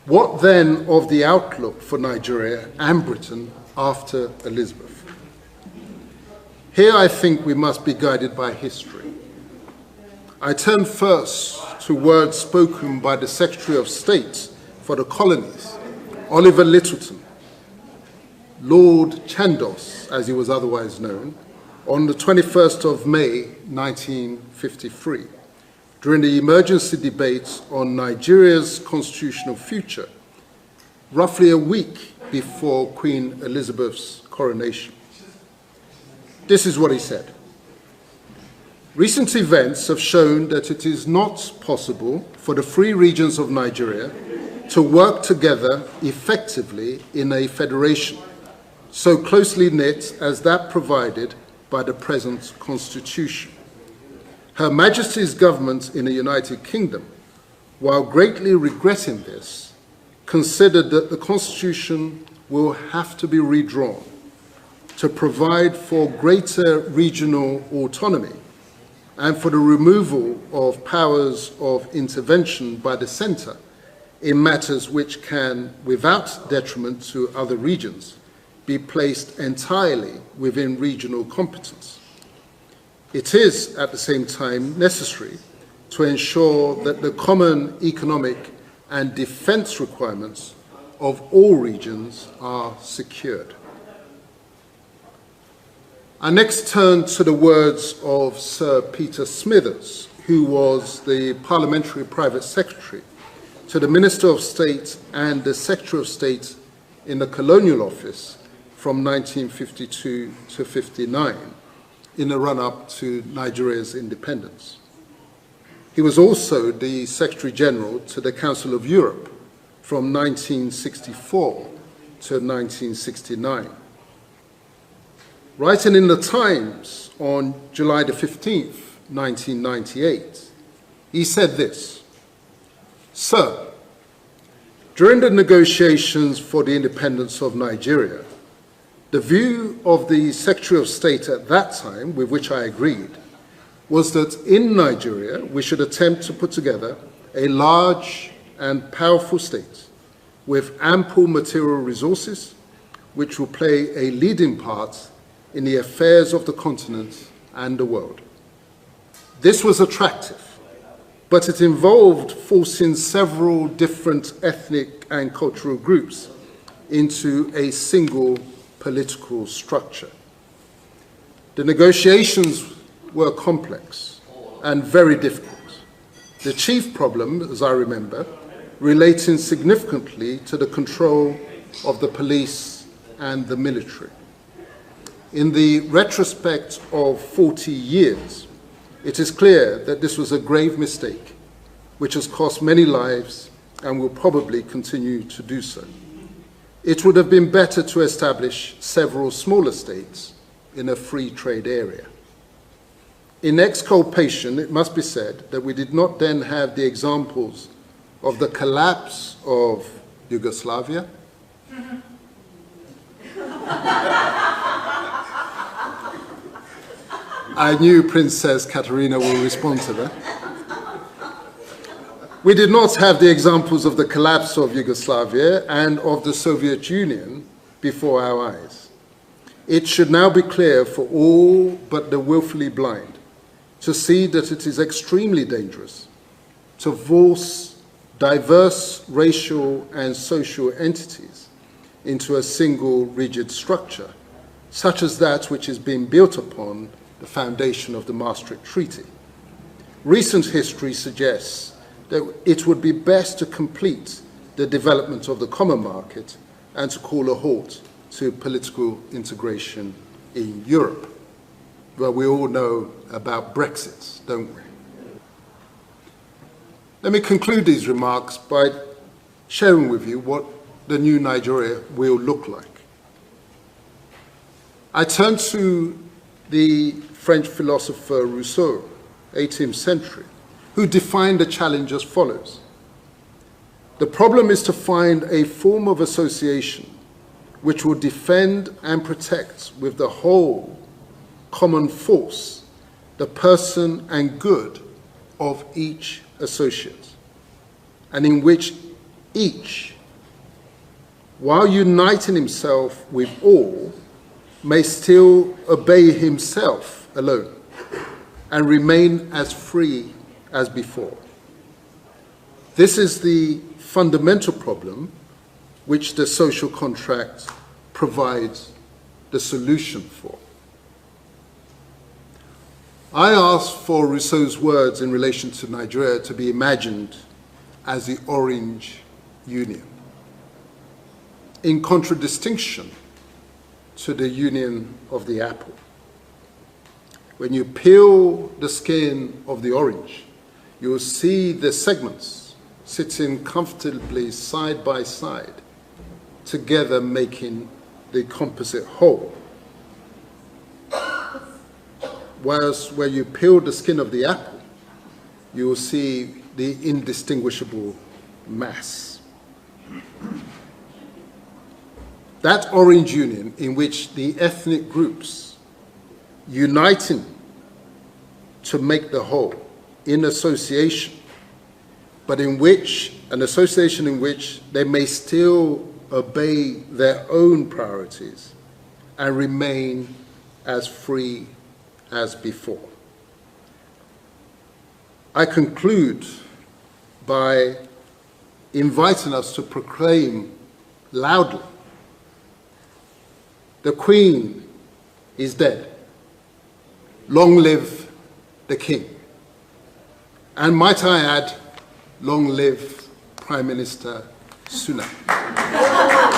What then of the outlook for Nigeria and Britain after Elizabeth? Here I think we must be guided by history. I turn first to words spoken by the Secretary of State for the Colonies, Oliver Littleton, Lord Chandos, as he was otherwise known, on the 21st of May, 1953, during the emergency debate on Nigeria's constitutional future, roughly a week before Queen Elizabeth's coronation. This is what he said. Recent events have shown that it is not possible for the three regions of Nigeria to work together effectively in a federation so closely knit as that provided by the present Constitution. Her Majesty's government in the United Kingdom, while greatly regretting this, considered that the Constitution will have to be redrawn to provide for greater regional autonomy and for the removal of powers of intervention by the centre in matters which can, without detriment to other regions, be placed entirely within regional competence. It is, at the same time, necessary to ensure that the common economic and defence requirements of all regions are secured. I next turn to the words of Sir Peter Smithers, who was the Parliamentary Private Secretary to the Minister of State and the Secretary of State in the Colonial Office from 1952 to 59 in the run-up to Nigeria's independence. He was also the Secretary General to the Council of Europe from 1964 to 1969. Writing in the Times on July the 15th, 1998, he said this: "Sir, during the negotiations for the independence of Nigeria, the view of the Secretary of State at that time, with which I agreed, was that in Nigeria we should attempt to put together a large and powerful state with ample material resources which will play a leading part in the affairs of the continent and the world. This was attractive, but it involved forcing several different ethnic and cultural groups into a single political structure. The negotiations were complex and very difficult. The chief problem, as I remember, relating significantly to the control of the police and the military. In the retrospect of 40 years, it is clear that this was a grave mistake, which has cost many lives and will probably continue to do so. It would have been better to establish several smaller states in a free trade area. In exculpation, it must be said that we did not then have the examples of the collapse of Yugoslavia, I knew Princess Katerina will respond to that. We did not have the examples of the collapse of Yugoslavia and of the Soviet Union before our eyes. It should now be clear for all but the willfully blind to see that it is extremely dangerous to force diverse racial and social entities into a single rigid structure, such as that which is being built upon the foundation of the Maastricht Treaty. Recent history suggests that it would be best to complete the development of the common market and to call a halt to political integration in Europe. Well, we all know about Brexit, don't we? Let me conclude these remarks by sharing with you what the new Nigeria will look like. I turn to the French philosopher Rousseau, 18th century, who defined the challenge as follows: the problem is to find a form of association which will defend and protect with the whole common force the person and good of each associate, and in which each while uniting himself with all, may still obey himself alone and remain as free as before. This is the fundamental problem which the social contract provides the solution for. I asked for Rousseau's words in relation to Nigeria to be imagined as the Orange Union, in contradistinction to the Union of the Apple. When you peel the skin of the orange, you will see the segments sitting comfortably side by side, together making the composite whole. Whereas when you peel the skin of the apple, you will see the indistinguishable mass. That Orange Union, in which the ethnic groups uniting to make the whole in association, but in which, an association in which they may still obey their own priorities and remain as free as before. I conclude by inviting us to proclaim loudly, the Queen is dead. Long live the King. And might I add, long live Prime Minister Sunak.